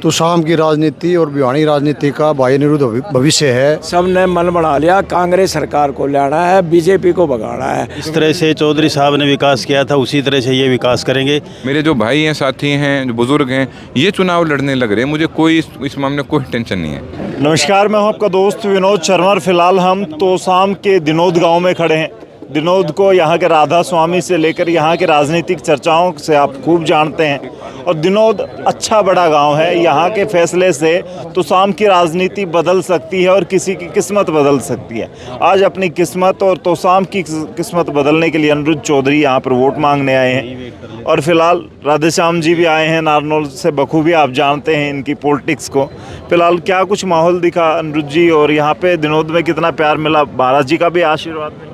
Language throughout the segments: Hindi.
शाम की राजनीति और भिवानी राजनीति का भाई अनिरुद्ध भविष्य है। सबने मन बना लिया, कांग्रेस सरकार को लाना है, बीजेपी को भगाना है। इस तरह से चौधरी साहब ने विकास किया था, उसी तरह से ये विकास करेंगे। मेरे जो भाई हैं, साथी हैं, जो बुजुर्ग हैं, ये चुनाव लड़ने लग रहे हैं। मुझे कोई इस मामले में कोई टेंशन नहीं है। नमस्कार, मैं हूं आपका दोस्त विनोद शर्मा। फिलहाल हम तोशाम के दिनोद गांव में खड़े हैं। दिनोद को यहाँ के राधा स्वामी से लेकर यहाँ के राजनीतिक चर्चाओं से आप खूब जानते हैं और दिनोद अच्छा बड़ा गांव है। यहाँ के फैसले से तोशाम की राजनीति बदल सकती है और किसी की किस्मत बदल सकती है। आज अपनी किस्मत और तोशाम की किस्मत बदलने के लिए अनिरुद्ध चौधरी यहाँ पर वोट मांगने आए हैं और फिलहाल राधेश्याम जी भी आए हैं नारनौल से। बखूबी आप जानते हैं इनकी पॉलिटिक्स को। फिलहाल क्या कुछ माहौल दिखा अनिरुद्ध जी, और यहाँ पे दिनोद में कितना प्यार मिला? महाराज जी का भी आशीर्वाद मिला,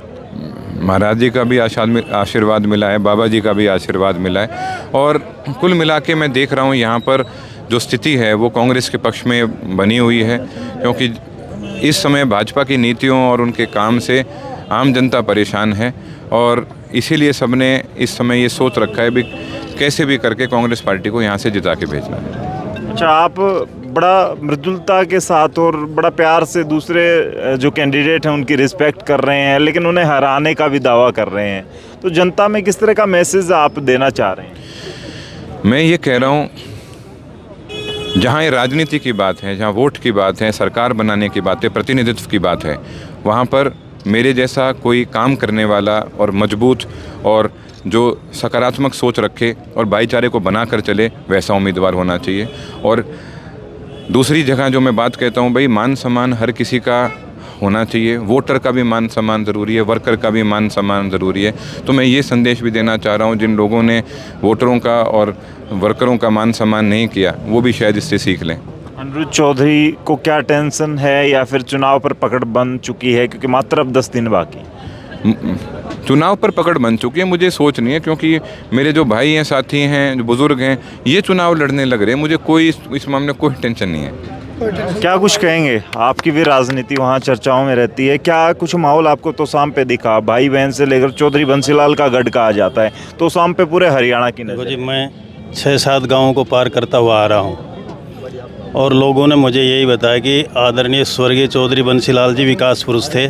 महाराज जी का भी आशीर्वाद मिला है, बाबा जी का भी आशीर्वाद मिला है। और कुल मिला के मैं देख रहा हूँ यहाँ पर जो स्थिति है वो कांग्रेस के पक्ष में बनी हुई है, क्योंकि इस समय भाजपा की नीतियों और उनके काम से आम जनता परेशान है और इसीलिए सबने इस समय ये सोच रखा है भी कैसे भी करके कांग्रेस पार्टी को यहाँ से जिता के भेजना है। अच्छा, आप बड़ा मृदुलता के साथ और बड़ा प्यार से दूसरे जो कैंडिडेट हैं उनकी रिस्पेक्ट कर रहे हैं, लेकिन उन्हें हराने का भी दावा कर रहे हैं। तो जनता में किस तरह का मैसेज आप देना चाह रहे हैं? मैं ये कह रहा हूँ, जहाँ ये राजनीति की बात है, जहाँ वोट की बात है, सरकार बनाने की बात है, प्रतिनिधित्व की बात है, वहाँ पर मेरे जैसा कोई काम करने वाला और मजबूत और जो सकारात्मक सोच रखे और भाईचारे को बना कर चले, वैसा उम्मीदवार होना चाहिए। और दूसरी जगह जो मैं बात कहता हूँ, भाई मान सम्मान हर किसी का होना चाहिए। वोटर का भी मान सम्मान ज़रूरी है, वर्कर का भी मान सम्मान ज़रूरी है। तो मैं ये संदेश भी देना चाह रहा हूँ, जिन लोगों ने वोटरों का और वर्करों का मान सम्मान नहीं किया, वो भी शायद इससे सीख लें। अनिरुद्ध चौधरी को क्या टेंशन है या फिर चुनाव पर पकड़ बन चुकी है, क्योंकि मात्र अब 10 दिन बाकी? चुनाव पर पकड़ बन चुकी है, मुझे सोच नहीं है, क्योंकि मेरे जो भाई हैं, साथी हैं, जो बुजुर्ग हैं, ये चुनाव लड़ने लग रहे हैं। मुझे कोई इस मामले में कोई टेंशन नहीं है। क्या कुछ कहेंगे? आपकी भी राजनीति वहाँ चर्चाओं में रहती है, क्या कुछ माहौल आपको तोशाम पे दिखा? भाई बहन से लेकर चौधरी बंसीलाल का गढ़ कहा जाता है, तोशाम पे पूरे हरियाणा की नज़र। जी, मैं 6-7 गाँवों को पार करता हुआ आ रहा हूँ और लोगों ने मुझे यही बताया कि आदरणीय स्वर्गीय चौधरी बंसीलाल जी विकास पुरुष थे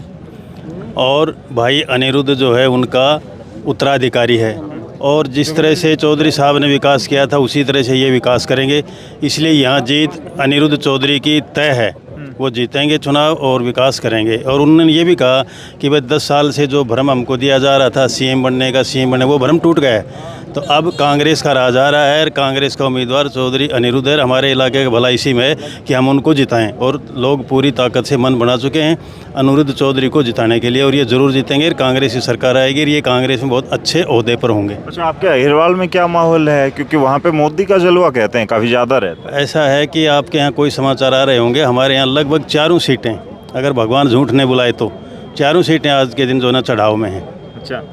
और भाई अनिरुद्ध जो है उनका उत्तराधिकारी है, और जिस तरह से चौधरी साहब ने विकास किया था उसी तरह से ये विकास करेंगे। इसलिए यहाँ जीत अनिरुद्ध चौधरी की तय है, वो जीतेंगे चुनाव और विकास करेंगे। और उन्होंने ये भी कहा कि भाई 10 साल से जो भ्रम हमको दिया जा रहा था सीएम बनने का, वो भ्रम टूट गया है। तो अब कांग्रेस का राज आ रहा है और कांग्रेस का उम्मीदवार चौधरी अनिरुद्ध है। हमारे इलाके का भला इसी में है कि हम उनको जिताएं और लोग पूरी ताकत से मन बना चुके हैं अनिरुद्ध चौधरी को जिताने के लिए, और ये ज़रूर जीतेंगे। कांग्रेस की सरकार आएगी और ये कांग्रेस में बहुत अच्छे ओहदे पर होंगे। अच्छा, आपके अहिरवाल में क्या माहौल है? क्योंकि वहाँ पे मोदी का जलवा कहते हैं काफ़ी ज़्यादा रहता है। ऐसा है कि आपके यहाँ कोई समाचार आ रहे होंगे, हमारे यहाँ लगभग 4 सीटें, अगर भगवान झूठ ने बुलाए तो 4 सीटें आज के दिन जो ना चढ़ाव में हैं। अच्छा,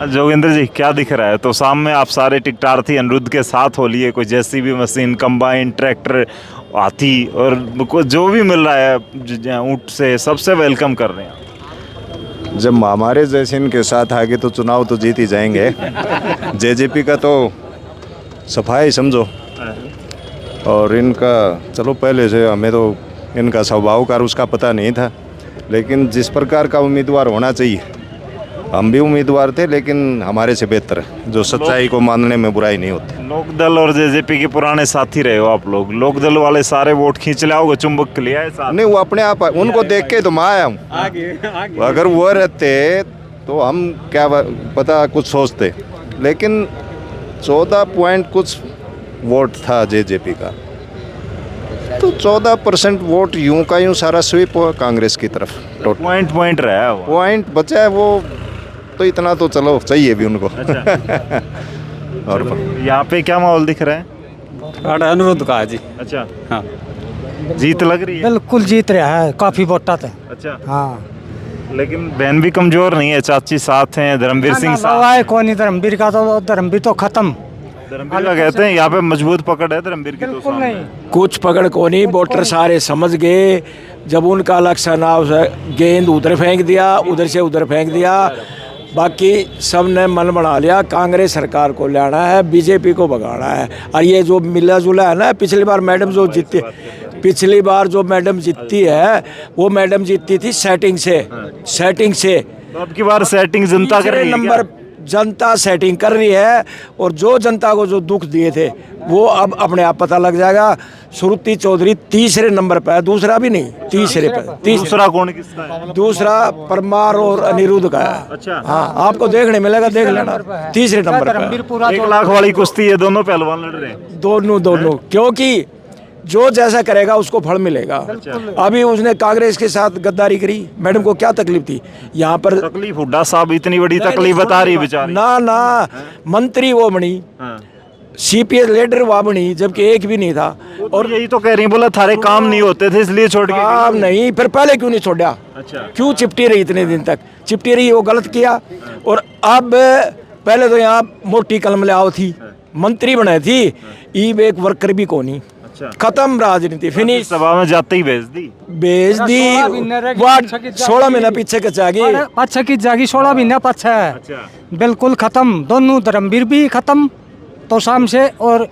जोगेंद्र जी क्या दिख रहा है? तो शाम में आप सारे टिकटार्थी अनिरुद्ध के साथ हो लिए, कोई जेसीबी मशीन, कंबाइन, ट्रैक्टर, हाथी और जो भी मिल रहा है ऊँट से, सबसे वेलकम कर रहे हैं। जब हमारे जैसे इनके साथ आगे तो चुनाव तो जीत ही जाएंगे। जेजेपी का तो सफाई समझो, और इनका चलो पहले से हमें तो इनका स्वभाव का उसका पता नहीं था, लेकिन जिस प्रकार का उम्मीदवार होना चाहिए, हम भी उम्मीदवार थे, लेकिन हमारे से बेहतर है। जो सच्चाई को मानने में बुराई नहीं होती। लोकदल और जेजेपी के पुराने साथी रहे हो आप लोग। लोकदल वाले सारे वोट खींच लाओगे, चुंबक लिया है साथ? नहीं, वो अपने आप, उनको देख के तो मैं आया हूँ। अगर वो रहते तो हम क्या पता कुछ सोचते, लेकिन 14 पॉइंट कुछ वोट था जेजेपी का, तो 14% वोट यूं का यूं सारा स्वीप हुआ कांग्रेस की तरफ। पॉइंट रहा है, पॉइंट बचा है वो, तो इतना तो चलो चाहिए भी उनको। अच्छा। और यहाँ पे क्या माहौल दिख रहा है? अनिरुद्ध का है जी। अच्छा, हाँ, जीत लग रही है? बिल्कुल जीत रहा है, काफी वोटा थे। अच्छा, हाँ, लेकिन बहन भी कमजोर नहीं है, चाची साथ हैं, धर्मवीर सिंह साथ है। कौन ही धर्मवीर का, तो धर्मवीर तो खत्म। धर्मवीर का कहते हैं यहाँ पे मजबूत पकड़ है धर्मवीर की। बिल्कुल नहीं, कुछ पकड़ को नहीं, वोटर सारे समझ गए। जब उनका इलेक्शन गेंद उधर फेंक दिया, उधर से उधर फेंक दिया, बाकी सब ने मन बना लिया कांग्रेस सरकार को लाना है, बीजेपी को भगाना है। और ये जो मिला जुला है ना, पिछली बार मैडम जो जीती, पिछली बार जो मैडम जीतती है वो मैडम जीतती थी सेटिंग से। तो अब की बार सेटिंग जनता कर रही है नंबर जनता सेटिंग कर रही है। और जो जनता को जो दुख दिए थे वो अब अपने आप पता लग जाएगा। श्रुति चौधरी तीसरे नंबर पर है, दूसरा भी नहीं, तीसरे पर। दूसरा कौन किसका है? दूसरा परमार और अनिरुद्ध का है। अच्छा। हाँ, आपको देखने मिलेगा, देख लेना, तीसरे नंबर पर धर्मवीर पूरा 1 लाख वाली कुश्ती ये दोनों पहलवान लड़ रहे हैं। दोनों क्योंकि जो जैसा करेगा उसको फल मिलेगा। अभी उसने कांग्रेस के साथ गद्दारी करी, मैडम को क्या तकलीफ थी यहाँ पर? तकलीफ हुड्डा साहब इतनी बड़ी तकलीफ बता रही बेचारी। ना मंत्री वो बनी, सीपीएस लीडर वो बनी, जबकि एक भी नहीं था। और यही तो कह रही बोला थारे काम नहीं होते थे इसलिए छोड़ के काम नहीं, फिर पहले क्यों नहीं छोड़ा? अच्छा। क्यों चिपटी रही इतने दिन तक? चिपटी रही, वो गलत किया। और अब पहले तो यहाँ मोटी कलम ले आओ थी, मंत्री बनाई थी, ईब एक वर्कर भी कोनी। खत्म राजनीति, फिनिश। सभा में जाते ही भेज दी। 16 महीना पीछे के जागी, पाछे की जागी 16 महीना पाछे है। बिल्कुल खत्म, दोनों धर्मवीर भी खत्म तो शाम से, और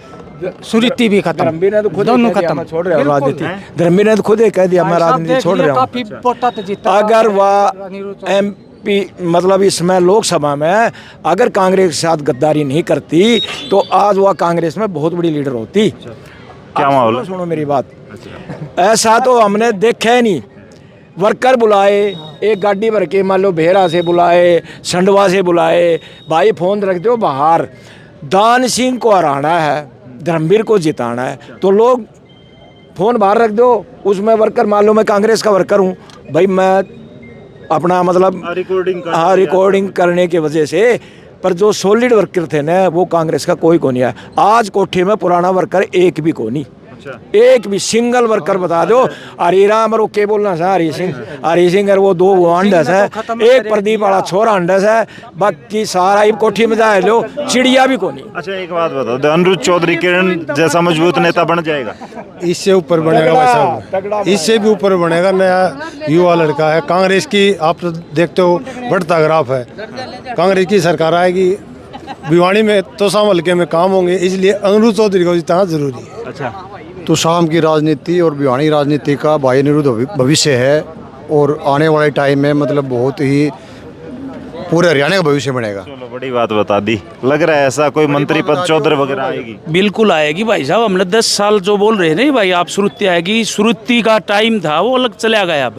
सुरीति भी खत्म, धर्मवीर ने तो खुद दोनों कह दिया, खत्म। मैं छोड़ रहा हूँ राजनीति। धर्मवीर ने तो खुद ही कह दिया मैं राजनीति छोड़ रहा काफी हूँ। वोटा तो जीता। अगर वह MP मतलब इसमें लोकसभा में अगर कांग्रेस के साथ गद्दारी नहीं करती तो आज वह कांग्रेस में बहुत बड़ी लीडर होती। क्या माहौल है? सुनो मेरी बात, ऐसा तो हमने देखा ही नहीं। वर्कर बुलाए, एक गाड़ी भर के मान लो भेरा से बुलाए, संडवा से बुलाए, भाई फोन रख दो बाहर, दान सिंह को हराना है, धर्मवीर को जिताना है, तो लोग फोन बाहर रख दो। उसमें वर्कर, मान लो मैं कांग्रेस का वर्कर हूँ भाई, मैं अपना मतलब रिकॉर्डिंग करने की वजह से, पर जो सॉलिड वर्कर थे ना वो कांग्रेस का कोई को नहीं है। आज कोठी में पुराना वर्कर एक भी को नहीं, एक भी सिंगल वर्कर बता दो। हरिराम और के बोलना था, हरी सिंह वो 2 अंडस है, एक प्रदीप वाला छोरा अंडस है, बाकी सारा ही कोठी में जाए लो, चिड़िया भी को नहीं। अच्छा एक बात बताओ, अनिरुद्ध चौधरी किरण जैसा मजबूत नेता बन जाएगा? इससे ऊपर बनेगा भाई साहब, इससे भी ऊपर बनेगा। नया युवा लड़का है, कांग्रेस की आप तो देखते हो बढ़ता ग्राफ है। कांग्रेस की सरकार आएगी, भिवानी में तो हल्के में काम होंगे, इसलिए अनिरुद्ध चौधरी को जितना जरूरी है। अच्छा। तो शाम की राजनीति और भिवानी राजनीति का भाई अनिरुद्ध भविष्य है, और आने वाले टाइम में मतलब बहुत ही पूरे हरियाणा का भविष्य बनेगा। चलो बड़ी बात बता दी। लग रहा है ऐसा कोई मंत्री पद चौधरी वगैरह आएगी? बिल्कुल आएगी भाई साहब। हमने 10 साल जो बोल रहे हैं नहीं भाई, आप श्रुति आएगी, श्रुति का टाइम था वो अलग चला गया।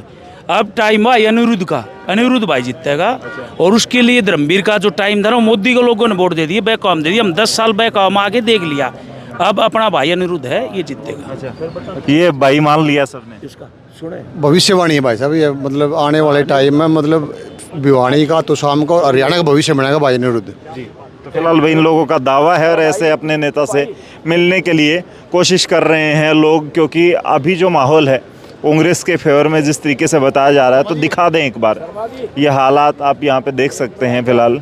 अब टाइम है अनिरुद्ध का, अनिरुद्ध भाई जीतेगा। और उसके लिए धर्मवीर का जो टाइम था ना, मोदी को लोगों ने वोट दे दिए, बैकॉम दे दिया। हम 10 साल बैकॉम आगे देख लिया, अब अपना भाई अनिरुद्ध है, ये जीतेगा। ये भाई मान लिया सबने इसका सुने, भविष्यवाणी है भाई साहब, ये मतलब आने वाले टाइम में मतलब भिवानी का तो शाम का हरियाणा का भविष्य बनेगा भाई अनिरुद्ध। तो फिलहाल भाई इन लोगों का दावा है, और ऐसे अपने नेता से मिलने के लिए कोशिश कर रहे हैं लोग, क्योंकि अभी जो माहौल है कांग्रेस के फेवर में जिस तरीके से बताया जा रहा है, तो दिखा दें एक बार ये हालात आप यहाँ पे देख सकते हैं। फिलहाल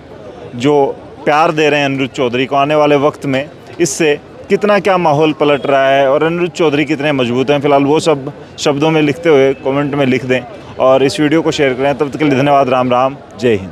जो प्यार दे रहे हैं अनिरुद्ध चौधरी को, आने वाले वक्त में इससे कितना क्या माहौल पलट रहा है और अनिरुद्ध चौधरी कितने मजबूत हैं, फिलहाल वो सब शब्दों में लिखते हुए कमेंट में लिख दें और इस वीडियो को शेयर करें। तब तक के लिए धन्यवाद। राम राम, जय हिंद।